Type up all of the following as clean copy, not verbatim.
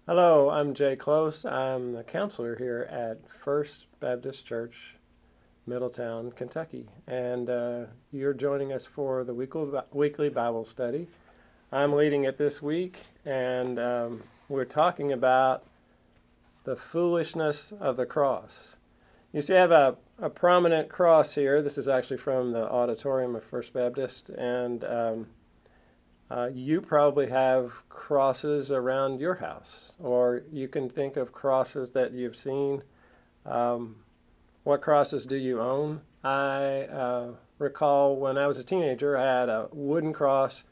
Hello, I'm Jay Close. I'm the counselor here at First Baptist Church, Middletown, Kentucky. And you're joining us for the weekly Bible study. I'm leading it this week, and we're talking about the foolishness of the cross. You see, I have a prominent cross here. This is actually from the auditorium of First Baptist, and you probably have crosses around your house, or you can think of crosses that you've seen. Um, what crosses do you own? I recall when I was a teenager, I had a wooden cross.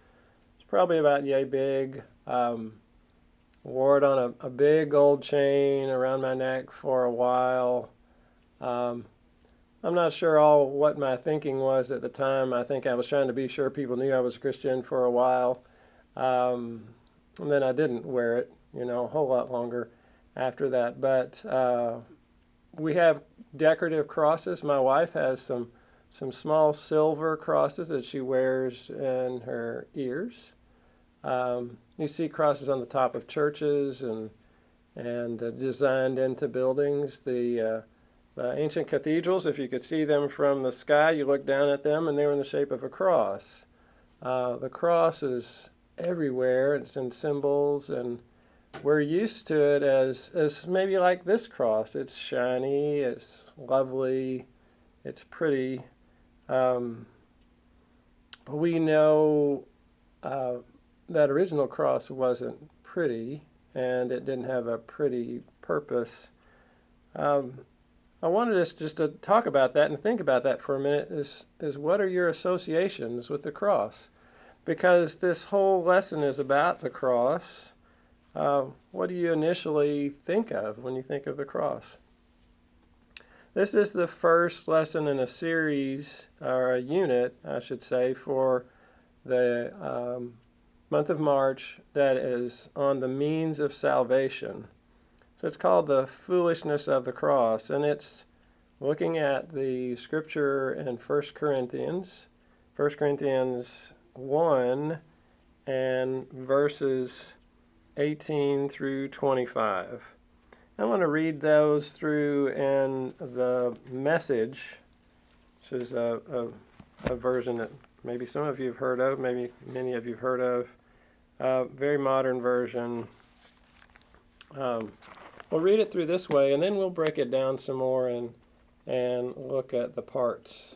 It's probably about yay big. Wore it on a big gold chain around my neck for a while. Um, I'm not sure all what my thinking was at the time. I think I was trying to be sure people knew I was a Christian for a while. Um, and then I didn't wear it, a whole lot longer after that. But we have decorative crosses. My wife has some small silver crosses that she wears in her ears. You see crosses on the top of churches and designed into buildings. The ancient cathedrals, if you could see them from the sky, you look down at them and they're in the shape of a cross. The cross is everywhere. It's in symbols, and we're used to it as maybe like this cross. It's shiny, it's lovely, it's pretty. But we know that original cross wasn't pretty, and it didn't have a pretty purpose. Um, I wanted us just to talk about that and think about that for a minute. Is what are your associations with the cross? Because this whole lesson is about the cross. What do you initially think of when you think of the cross? This is the first lesson in a series, or a unit, I should say, for the month of March that is on the means of salvation. So it's called the foolishness of the cross, and it's looking at the scripture in 1 Corinthians 1 and verses 18 through 25. I want to read those through in the Message, which is a version that maybe some of you have heard of, maybe many of you have heard of. Very modern version. We'll read it through this way, and then we'll break it down some more and look at the parts.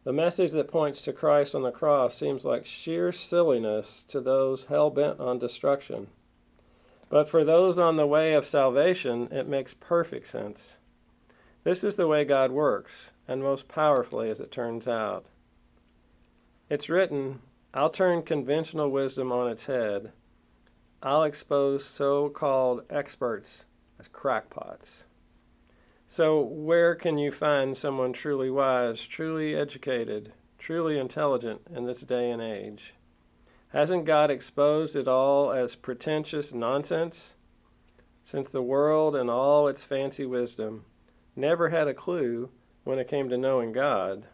The message that points to Christ on the cross seems like sheer silliness to those hell-bent on destruction. But for those on the way of salvation, it makes perfect sense. This is the way God works, and most powerfully as it turns out. It's written, "I'll turn conventional wisdom on its head. I'll expose so-called experts as crackpots." So where can you find someone truly wise, truly educated, truly intelligent in this day and age? Hasn't God exposed it all as pretentious nonsense? Since the world and all its fancy wisdom never had a clue when it came to knowing God,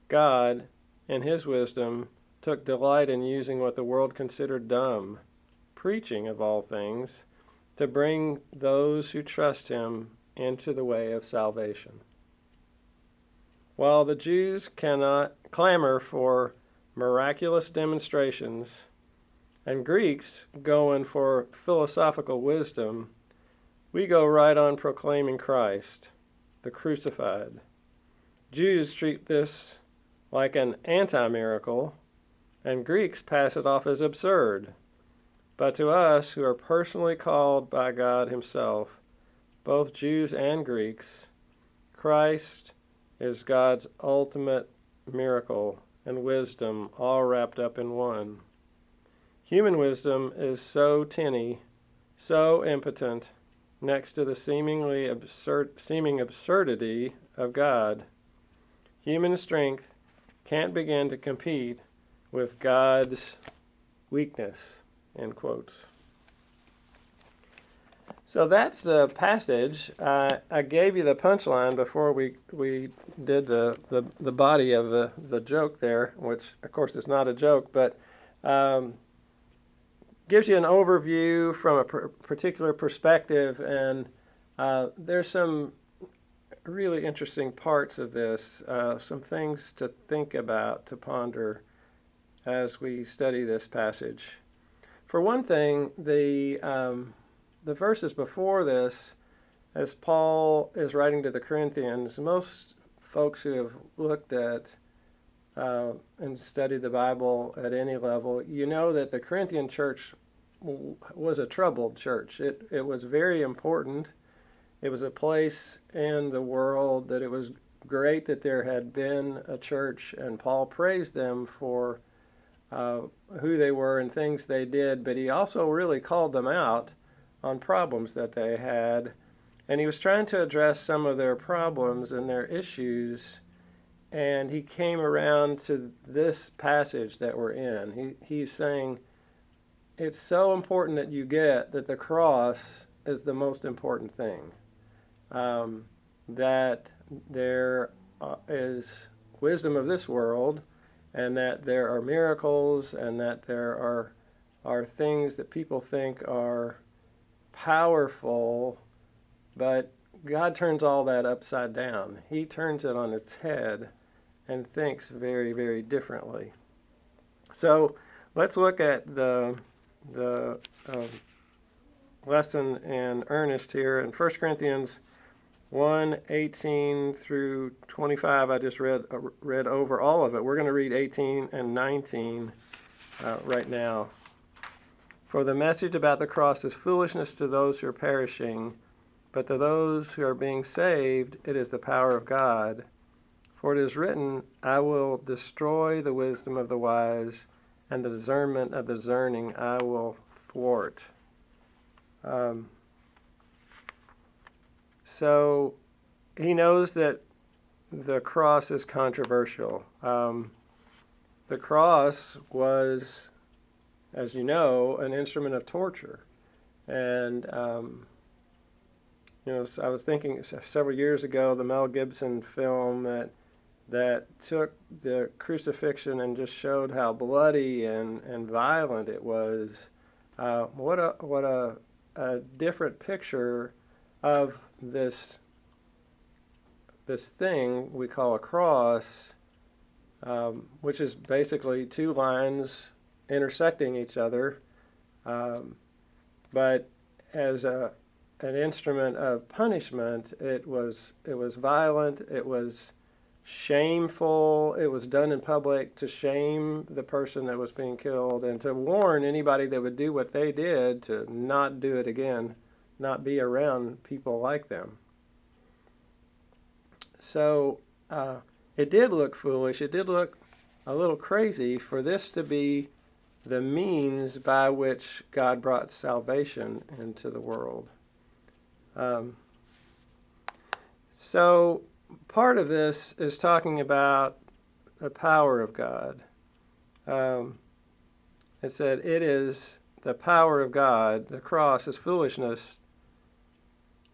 God, in his wisdom, took delight in using what the world considered dumb, preaching of all things, to bring those who trust him into the way of salvation. While the Jews cannot clamor for miraculous demonstrations, and Greeks go in for philosophical wisdom, we go right on proclaiming Christ, the crucified. Jews treat this like an anti-miracle, and Greeks pass it off as absurd. But to us who are personally called by God himself, both Jews and Greeks, Christ is God's ultimate miracle and wisdom all wrapped up in one. Human wisdom is so tinny, so impotent, next to the seeming absurdity of God. Human strength can't begin to compete with God's weakness, end quotes. So that's the passage. I gave you the punchline before we did the body of the joke there, which of course is not a joke, but gives you an overview from a particular perspective, and there's some really interesting parts of this, some things to think about, to ponder as we study this passage. For one thing, the verses before this, as Paul is writing to the Corinthians, most folks who have looked at and studied the Bible at any level, you know that the Corinthian church was a troubled church. It was very important. It was a place in the world that it was great that there had been a church, and Paul praised them for who they were and things they did, but he also really called them out on problems that they had, and he was trying to address some of their problems and their issues, and he came around to this passage that we're in. He's saying it's so important that you get that the cross is the most important thing, that there is wisdom of this world, and that there are miracles, and that there are things that people think are powerful, but God turns all that upside down. He turns it on its head and thinks very, very differently. So let's look at the lesson in earnest here in 1 Corinthians 1:18 through 25. I just read over all of it. We're going to read 18 and 19 right now. For the message about the cross is foolishness to those who are perishing, but to those who are being saved, it is the power of God. For it is written, I will destroy the wisdom of the wise, and the discernment of the discerning I will thwart. So he knows that the cross is controversial. The cross was, as you know, an instrument of torture. And, so I was thinking several years ago, the Mel Gibson film that took the crucifixion and just showed how bloody and violent it was. What a different picture of this thing we call a cross, which is basically two lines intersecting each other, but as an instrument of punishment, it was violent, it was shameful, it was done in public to shame the person that was being killed and to warn anybody that would do what they did to not do it again, not be around people like them. So it did look foolish, it did look a little crazy for this to be the means by which God brought salvation into the world. So part of this is talking about the power of God. It said, it is the power of God. The cross is foolishness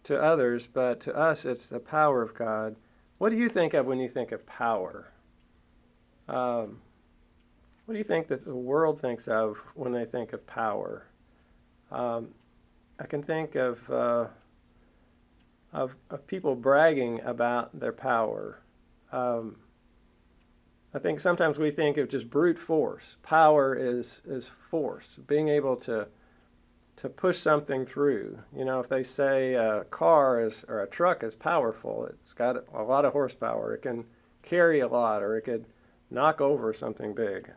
to others, but to us it's the power of God. What do you think of when you think of power? What do you think that the world thinks of when they think of power? I can think of people bragging about their power. I think sometimes we think of just brute force. Power is force, being able to push something through. If they say a car or a truck is powerful, it's got a lot of horsepower. It can carry a lot, or it could knock over something big.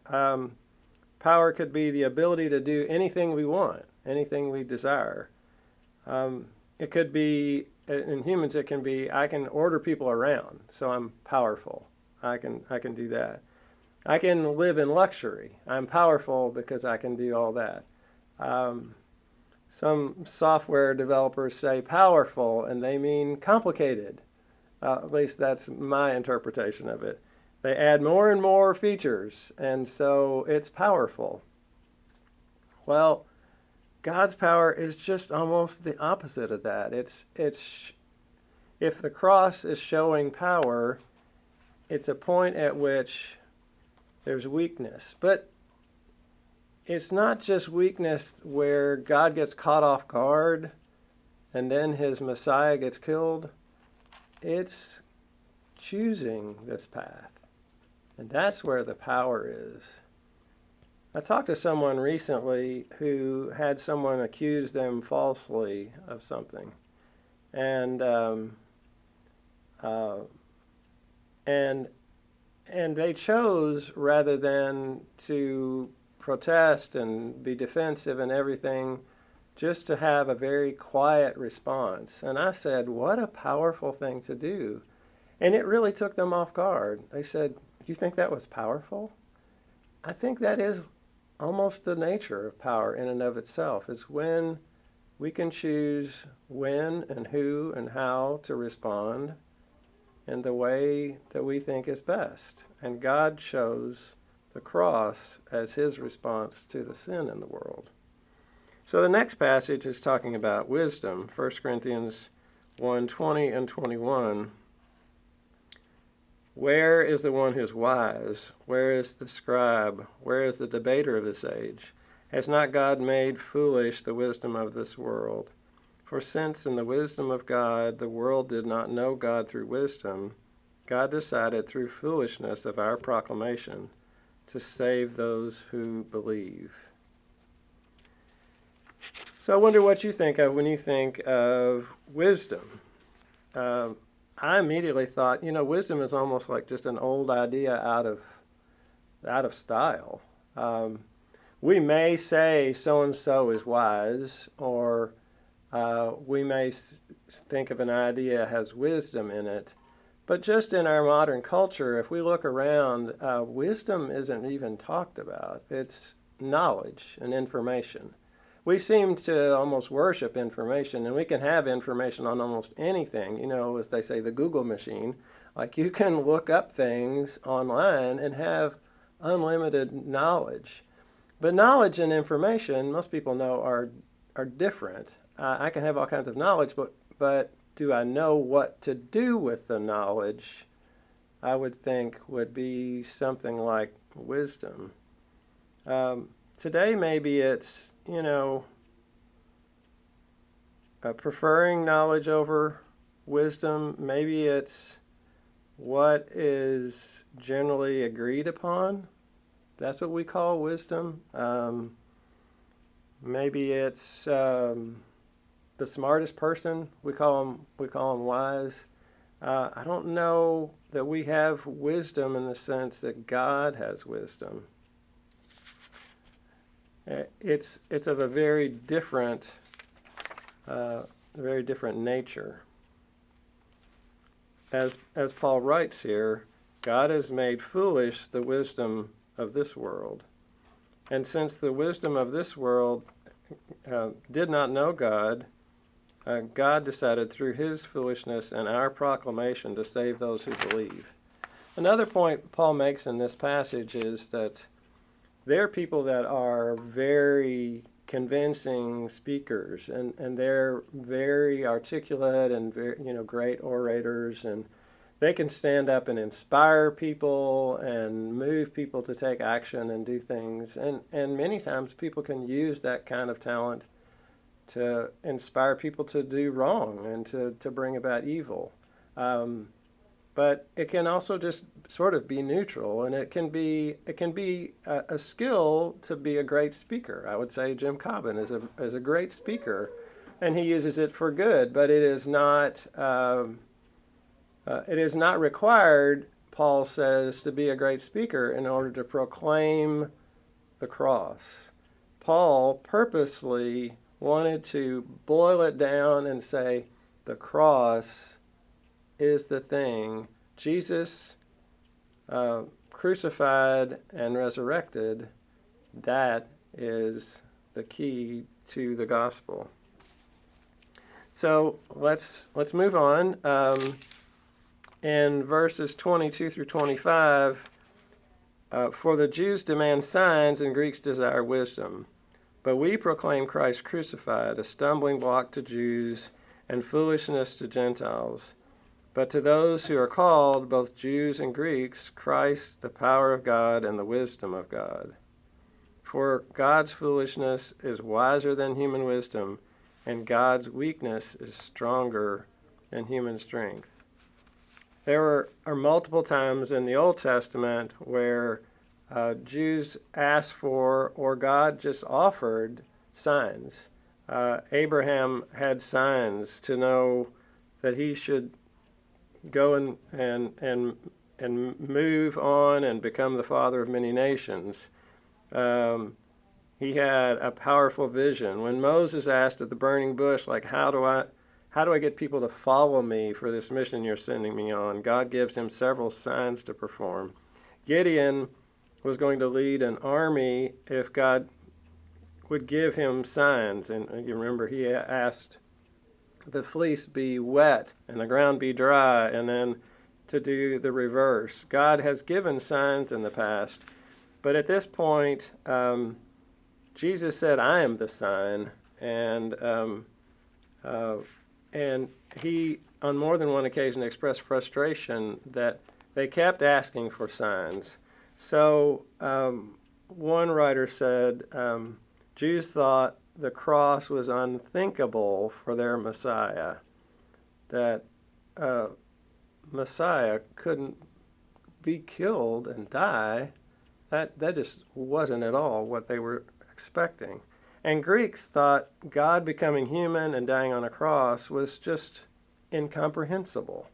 Power could be the ability to do anything we want, anything we desire. It could be, in humans, it can be, I can order people around, so I'm powerful. I can do that. I can live in luxury. I'm powerful because I can do all that. Some software developers say powerful, and they mean complicated. At least that's my interpretation of it. They add more and more features, and so it's powerful. Well, God's power is just almost the opposite of that. It's if the cross is showing power, it's a point at which there's weakness. But it's not just weakness where God gets caught off guard and then his Messiah gets killed. It's choosing this path. And that's where the power is. I talked to someone recently who had someone accuse them falsely of something. And they chose, rather than to protest and be defensive and everything, just to have a very quiet response. And I said, what a powerful thing to do. And it really took them off guard. They said, do you think that was powerful? I think that is almost the nature of power in and of itself, is when we can choose when and who and how to respond in the way that we think is best. And God chose the cross as his response to the sin in the world. So the next passage is talking about wisdom, 1 Corinthians 1:20 and 21. Where is the one who is wise? Where is the scribe? Where is the debater of this age? Has not God made foolish the wisdom of this world? For since in the wisdom of God the world did not know God through wisdom, God decided through foolishness of our proclamation to save those who believe. So I wonder what you think of when you think of wisdom. I immediately thought, wisdom is almost like just an old idea out of style. We may say so-and-so is wise, or we may think of an idea has wisdom in it. But just in our modern culture, if we look around, wisdom isn't even talked about. It's knowledge and information. We seem to almost worship information, and we can have information on almost anything. As they say, the Google machine. Like, you can look up things online and have unlimited knowledge. But knowledge and information, most people know, are different. I can have all kinds of knowledge, but do I know what to do with the knowledge? I would think would be something like wisdom. Today maybe it's, preferring knowledge over wisdom. Maybe it's what is generally agreed upon. That's what we call wisdom. Maybe it's the smartest person. We call them wise. I don't know that we have wisdom in the sense that God has wisdom. It's of a very different nature. As Paul writes here, God has made foolish the wisdom of this world. And since the wisdom of this world did not know God, God decided through his foolishness and our proclamation to save those who believe. Another point Paul makes in this passage is that there are people that are very convincing speakers, and they're very articulate and very, great orators, and they can stand up and inspire people and move people to take action and do things. And many times people can use that kind of talent to inspire people to do wrong and to bring about evil. But it can also just sort of be neutral, and it can be a skill to be a great speaker. I would say Jim Cobbin is a great speaker, and he uses it for good. But it is not required, Paul says, to be a great speaker in order to proclaim the cross. Paul purposely wanted to boil it down and say the cross is the thing. Jesus crucified and resurrected, that is the key to the gospel. So let's move on. In verses 22 through 25, for the Jews demand signs and Greeks desire wisdom. But we proclaim Christ crucified, a stumbling block to Jews and foolishness to Gentiles. But to those who are called, both Jews and Greeks, Christ, the power of God and the wisdom of God. For God's foolishness is wiser than human wisdom, and God's weakness is stronger than human strength. There are multiple times in the Old Testament where Jews asked for, or God just offered, signs. Abraham had signs to know that he should go and move on and become the father of many nations. He had a powerful vision. When Moses asked at the burning bush, like, how do I get people to follow me for this mission you're sending me on? God gives him several signs to perform. Gideon was going to lead an army if God would give him signs. And you remember he asked the fleece be wet and the ground be dry, and then to do the reverse. God has given signs in the past, but at this point, Jesus said, "I am the sign," and he, on more than one occasion, expressed frustration that they kept asking for signs. So one writer said, Jews thought the cross was unthinkable for their Messiah, that Messiah couldn't be killed and die. That just wasn't at all what they were expecting. And Greeks thought God becoming human and dying on a cross was just incomprehensible.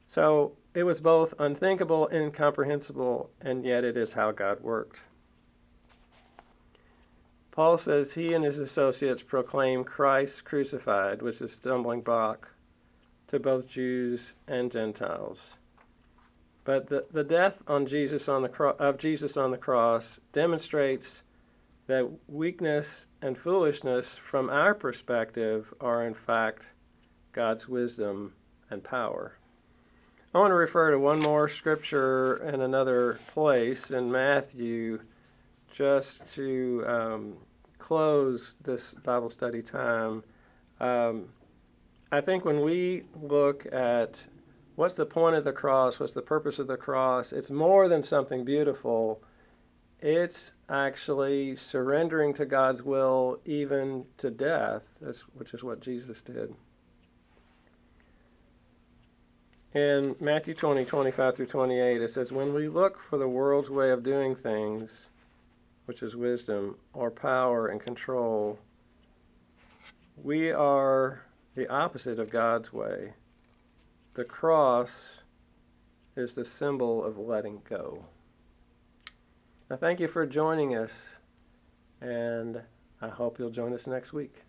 So it was both unthinkable, incomprehensible, and yet it is how God worked. Paul says he and his associates proclaim Christ crucified, which is a stumbling block to both Jews and Gentiles. But the death of Jesus on the cross demonstrates that weakness and foolishness from our perspective are in fact God's wisdom and power. I want to refer to one more scripture in another place in Matthew just to close this Bible study time. I think when we look at what's the point of the cross, what's the purpose of the cross, it's more than something beautiful. It's actually surrendering to God's will even to death, which is what Jesus did. In Matthew 20:25 through 28, it says, "When we look for the world's way of doing things, which is wisdom, or power and control, we are the opposite of God's way. The cross is the symbol of letting go." Now, thank you for joining us, and I hope you'll join us next week.